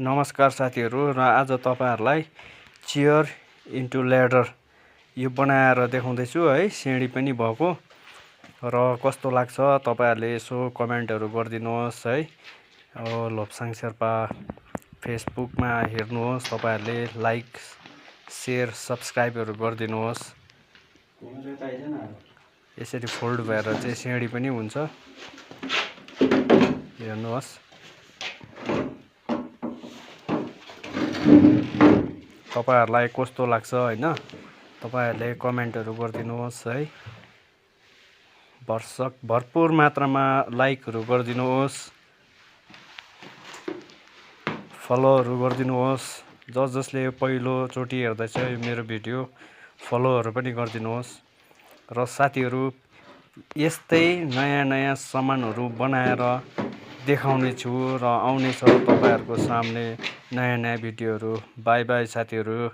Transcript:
नमस्कार साथीहरू र आज तपाईहरुलाई चेयर इन्टु ल्याडर यो बनाएर देखाउँदैछु है। सिँढी पनि भएको र कस्तो लाग्छ तपाईहरुले यसो कमेन्टहरु गरिदिनुहोस् है। लोप्साङ शेर्पा फेसबुकमा हेर्नुहोस्, तपाईहरुले लाइक शेयर सब्स्क्राइबहरु गरिदिनुहोस्। यसरी फोल्ड भएर चाहिँ सिँढी पनि हुन्छ, हेर्नुहोस्। तपाईहरुलाई कस्तो लाग्छ हैन, तपाईहरुले कमेन्टहरु गरिदिनुहोस् है। भरपूर मात्रामा लाइकहरु गरिदिनुहोस्, फलोहरु गरिदिनुहोस्। जसले पहिलो चोटी हेर्दैछ यो मेरो भिडियो फलोहरु पनि गरिदिनुहोस्। र साथीहरु यस्तै नयाँ सामानहरु बनाएर देखाउने छु र आउने छ तपाईहरुको सामने नयाँ भिडियोहरु। बाइ बाइ साथीहरु।